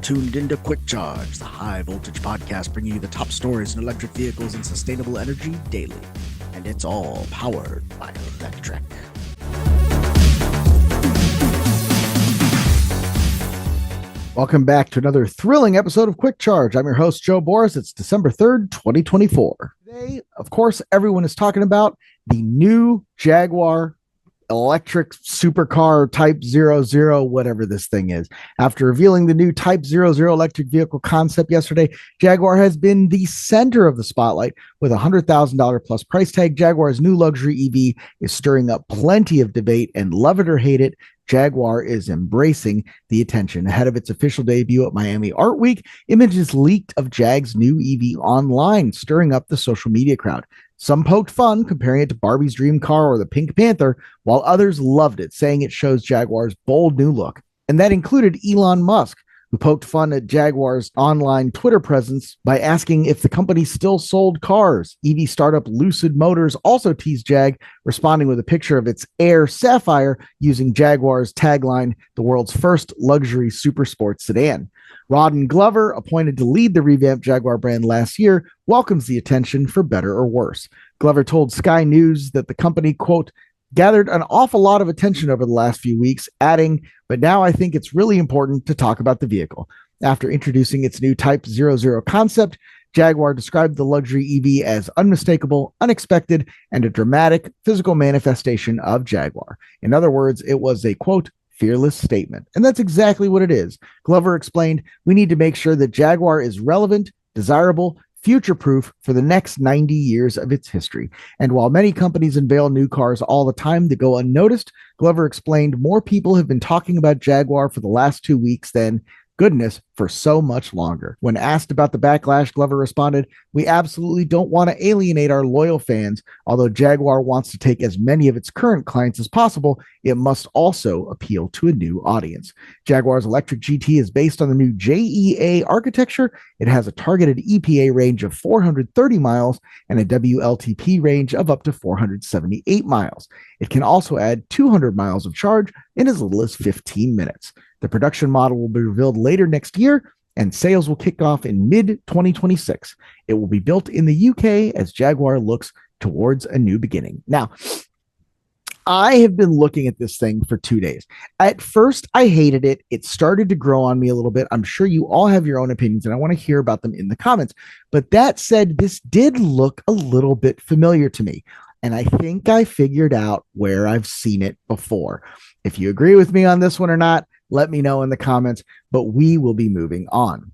tuned into Quick Charge, the high voltage podcast bringing you the top stories in electric vehicles and sustainable energy daily. And it's all powered by Electrek. Welcome back to another thrilling episode of Quick Charge. I'm your host, Joe Boris. It's December 3rd, 2024. Today, of course, everyone is talking about the new Jaguar electric supercar Type 00, whatever this thing is. After revealing the new Type 00 electric vehicle concept yesterday, Jaguar has been the center of the spotlight with a $100,000 plus price tag. Jaguar's new luxury EV is stirring up plenty of debate, and love it or hate it, Jaguar is embracing the attention. Ahead of its official debut at Miami Art Week, images leaked of Jag's new EV online, stirring up the social media crowd. Some poked fun, comparing it to Barbie's dream car or the Pink Panther, while others loved it, saying it shows Jaguar's bold new look. And that included Elon Musk, who poked fun at Jaguar's online Twitter presence by asking if the company still sold cars. EV startup Lucid Motors also teased Jag, responding with a picture of its Air Sapphire using Jaguar's tagline, the world's first luxury supersport sedan. Rodden Glover, appointed to lead the revamped Jaguar brand last year, welcomes the attention for better or worse. Glover told Sky News that the company, quote, gathered an awful lot of attention over the last few weeks, adding, but now I think it's really important to talk about the vehicle. After introducing its new Type 00 concept, Jaguar described the luxury EV as unmistakable, unexpected, and a dramatic physical manifestation of Jaguar. In other words, it was a, quote, fearless statement. And that's exactly what it is. Glover explained, we need to make sure that Jaguar is relevant, desirable, future-proof for the next 90 years of its history. And while many companies unveil new cars all the time that go unnoticed, Glover explained more people have been talking about Jaguar for the last 2 weeks than, goodness, for so much longer. When asked about the backlash, Glover responded, we absolutely don't want to alienate our loyal fans. Although Jaguar wants to take as many of its current clients as possible, it must also appeal to a new audience. Jaguar's electric GT is based on the new JEA architecture. It has a targeted EPA range of 430 miles and a WLTP range of up to 478 miles. It can also add 200 miles of charge in as little as 15 minutes. The production model will be revealed later next year, and sales will kick off in mid-2026. It will be built in the UK as Jaguar looks towards a new beginning. Now, I have been looking at this thing for 2 days. At first, I hated it. It started to grow on me a little bit. I'm sure you all have your own opinions, and I want to hear about them in the comments. But that said, this did look a little bit familiar to me, and I think I figured out where I've seen it before. If you agree with me on this one or not, let me know in the comments, but we will be moving on.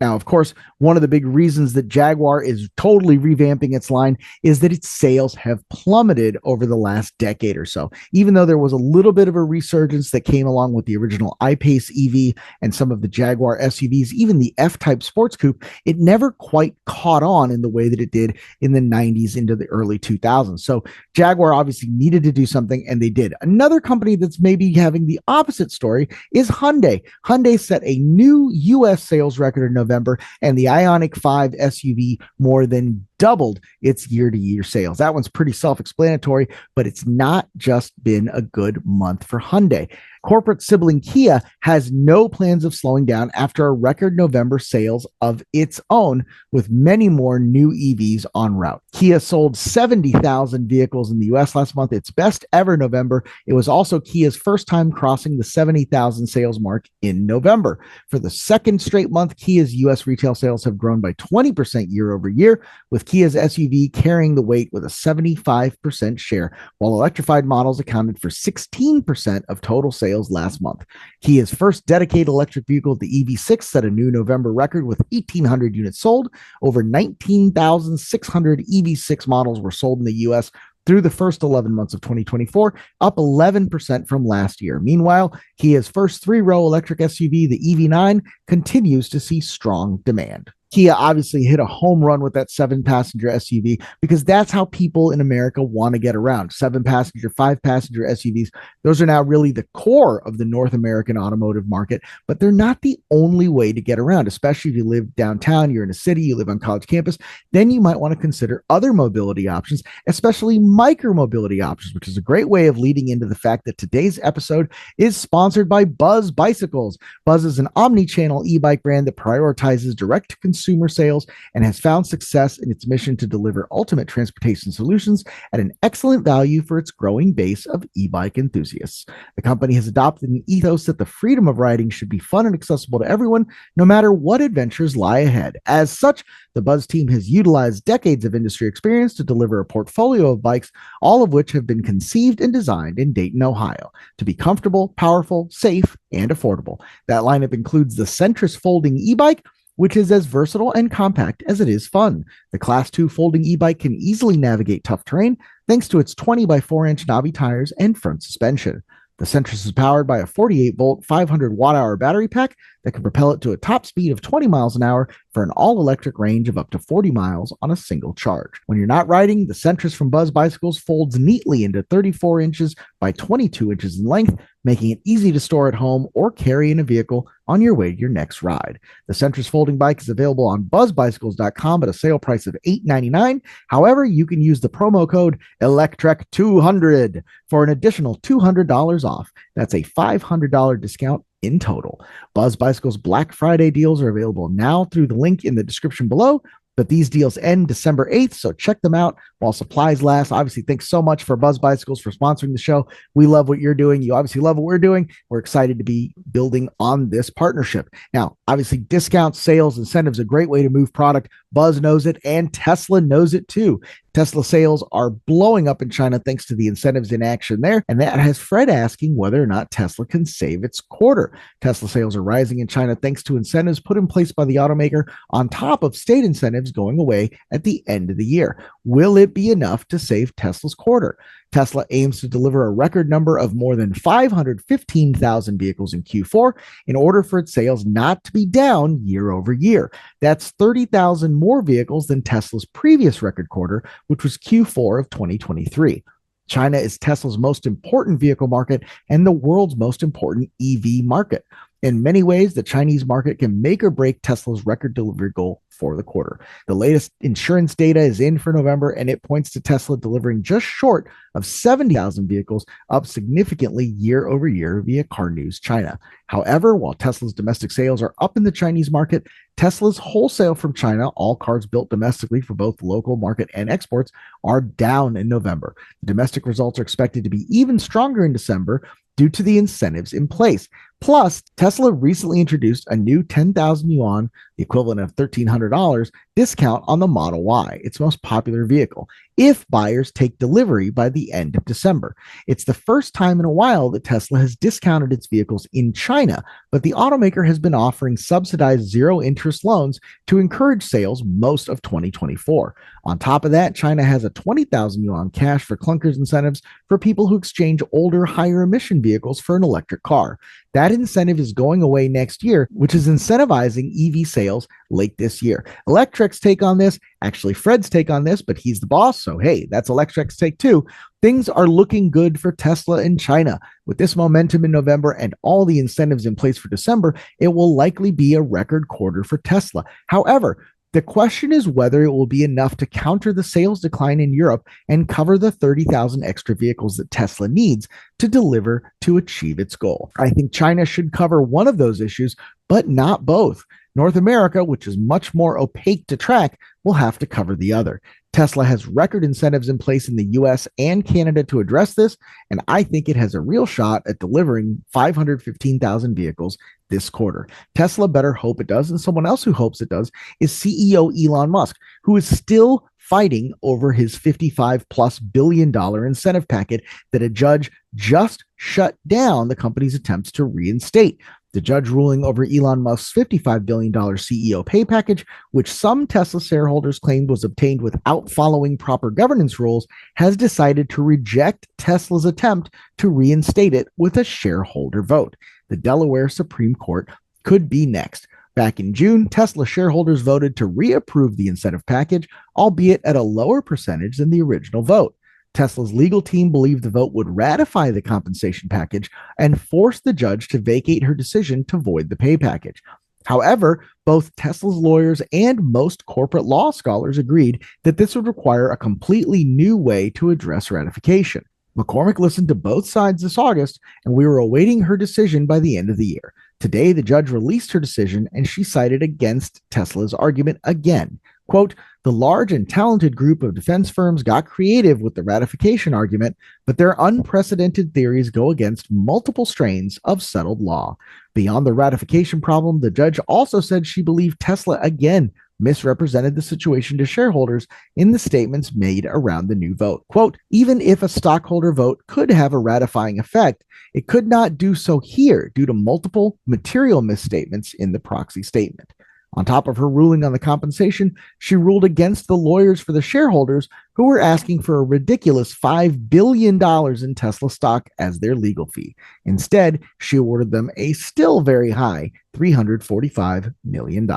Now, of course, one of the big reasons that Jaguar is totally revamping its line is that its sales have plummeted over the last decade or so. Even though there was a little bit of a resurgence that came along with the original I-Pace EV and some of the Jaguar SUVs, even the F-Type Sports Coupe, it never quite caught on in the way that it did in the 90s into the early 2000s. So Jaguar obviously needed to do something, and they did. Another company that's maybe having the opposite story is Hyundai. Hyundai set a new U.S. sales record in November, and the Ioniq 5 SUV more than doubled its year-to-year sales. That one's pretty self-explanatory, but it's not just been a good month for Hyundai. Corporate sibling Kia has no plans of slowing down after a record November sales of its own, with many more new EVs en route. Kia sold 70,000 vehicles in the US last month, its best ever November. It was also Kia's first time crossing the 70,000 sales mark in November. For the second straight month, Kia's US retail sales have grown by 20% year over year, with Kia's SUV carrying the weight with a 75% share, while electrified models accounted for 16% of total sales last month. Kia's first dedicated electric vehicle, the EV6, set a new November record with 1,800 units sold. Over 19,600 EV6 models were sold in the US through the first 11 months of 2024, up 11% from last year. Meanwhile, Kia's first three-row electric SUV, the EV9, continues to see strong demand. Kia obviously hit a home run with that 7-passenger SUV because that's how people in America want to get around. 7-passenger, 5-passenger SUVs. Those are now really the core of the North American automotive market, but they're not the only way to get around, especially if you live downtown, you're in a city, you live on college campus. Then you might want to consider other mobility options, especially micro-mobility options, which is a great way of leading into the fact that today's episode is sponsored by Buzz Bicycles. Buzz is an omni-channel e-bike brand that prioritizes direct-to-consumer sales and has found success in its mission to deliver ultimate transportation solutions at an excellent value for its growing base of e-bike enthusiasts. The company has adopted an ethos that the freedom of riding should be fun and accessible to everyone, no matter what adventures lie ahead. As such, the Buzz team has utilized decades of industry experience to deliver a portfolio of bikes, all of which have been conceived and designed in Dayton, Ohio, to be comfortable, powerful, safe, and affordable. That lineup includes the Centris folding e-bike, which is as versatile and compact as it is fun. The Class 2 folding e-bike can easily navigate tough terrain thanks to its 20 by 4-inch knobby tires and front suspension. The Centris is powered by a 48-volt, 500-watt-hour battery pack that can propel it to a top speed of 20 miles an hour for an all-electric range of up to 40 miles on a single charge. When you're not riding, the Centris from Buzz Bicycles folds neatly into 34 inches by 22 inches in length, making it easy to store at home or carry in a vehicle on your way to your next ride. The Centris folding bike is available on buzzbicycles.com at a sale price of $8.99. However, you can use the promo code Electrek200 for an additional $200 off. That's a $500 discount in total. Buzz Bicycles Black Friday deals are available now through the link in the description below, but these deals end December 8th, so check them out while supplies last. Obviously, thanks so much for Buzz Bicycles for sponsoring the show. We love what you're doing. You obviously love what we're doing. We're excited to be building on this partnership. Now, obviously, discounts, sales, incentives, a great way to move product. Buzz knows it, and Tesla knows it too. Tesla sales are blowing up in China thanks to the incentives in action there, and that has Fred asking whether or not Tesla can save its quarter. Tesla sales are rising in China thanks to incentives put in place by the automaker on top of state incentives going away at the end of the year. Will it be enough to save Tesla's quarter? Tesla aims to deliver a record number of more than 515,000 vehicles in Q4 in order for its sales not to be down year over year. That's 30,000 more vehicles than Tesla's previous record quarter, which was Q4 of 2023. China is Tesla's most important vehicle market and the world's most important EV market. In many ways, the Chinese market can make or break Tesla's record delivery goal for the quarter. The latest insurance data is in for November, and it points to Tesla delivering just short of 70,000 vehicles, up significantly year over year via Car News China. However, while Tesla's domestic sales are up in the Chinese market, Tesla's wholesale from China, all cars built domestically for both local market and exports, are down in November. The domestic results are expected to be even stronger in December due to the incentives in place. Plus, Tesla recently introduced a new 10,000 yuan, the equivalent of $1,300, discount on the Model Y, its most popular vehicle, if buyers take delivery by the end of December. It's the first time in a while that Tesla has discounted its vehicles in China, but the automaker has been offering subsidized zero-interest loans to encourage sales most of 2024. On top of that, China has a 20,000 yuan cash for clunkers incentives for people who exchange older, higher-emission vehicles for an electric car. That incentive is going away next year, which is incentivizing EV sales late this year. Electrek's take on this, actually Fred's take on this, but he's the boss, so hey, that's Electrek's take too. Things are looking good for Tesla in China. With this momentum in November and all the incentives in place for December, it will likely be a record quarter for Tesla. However, the question is whether it will be enough to counter the sales decline in Europe and cover the 30,000 extra vehicles that Tesla needs to deliver to achieve its goal. I think China should cover one of those issues, but not both. North America, which is much more opaque to track, will have to cover the other. Tesla has record incentives in place in the US and Canada to address this, and I think it has a real shot at delivering 515,000 vehicles this quarter. Tesla better hope it does, and someone else who hopes it does is CEO Elon Musk, who is still fighting over his $55+ billion incentive packet that a judge just shut down the company's attempts to reinstate. The judge ruling over Elon Musk's $55 billion CEO pay package, which some Tesla shareholders claimed was obtained without following proper governance rules, has decided to reject Tesla's attempt to reinstate it with a shareholder vote. The Delaware Supreme Court could be next. Back in June, Tesla shareholders voted to reapprove the incentive package, albeit at a lower percentage than the original vote. Tesla's legal team believed the vote would ratify the compensation package and force the judge to vacate her decision to void the pay package. However, both Tesla's lawyers and most corporate law scholars agreed that this would require a completely new way to address ratification. McCormick listened to both sides this August, and we were awaiting her decision by the end of the year. Today, the judge released her decision, and she sided against Tesla's argument again. Quote, the large and talented group of defense firms got creative with the ratification argument, but their unprecedented theories go against multiple strains of settled law. Beyond the ratification problem, the judge also said she believed Tesla again misrepresented the situation to shareholders in the statements made around the new vote. Quote, even if a stockholder vote could have a ratifying effect, it could not do so here due to multiple material misstatements in the proxy statement. On top of her ruling on the compensation, she ruled against the lawyers for the shareholders who were asking for a ridiculous $5 billion in Tesla stock as their legal fee. Instead, she awarded them a still very high $345 million.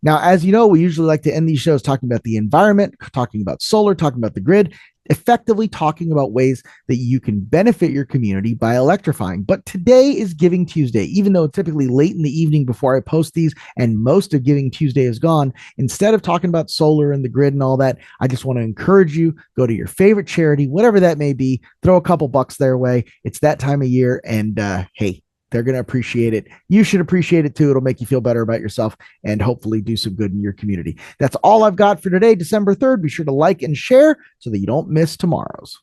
Now, as you know, we usually like to end these shows talking about the environment, talking about solar, talking about the grid, effectively talking about ways that you can benefit your community by electrifying. But today is Giving Tuesday, even though it's typically late in the evening before I post these and most of Giving Tuesday is gone. Instead of talking about solar and the grid and all that, I just want to encourage you, go to your favorite charity, whatever that may be, throw a couple bucks their way. It's that time of year, and hey, they're going to appreciate it. You should appreciate it too. It'll make you feel better about yourself and hopefully do some good in your community. That's all I've got for today, December 3rd. Be sure to like and share so that you don't miss tomorrow's.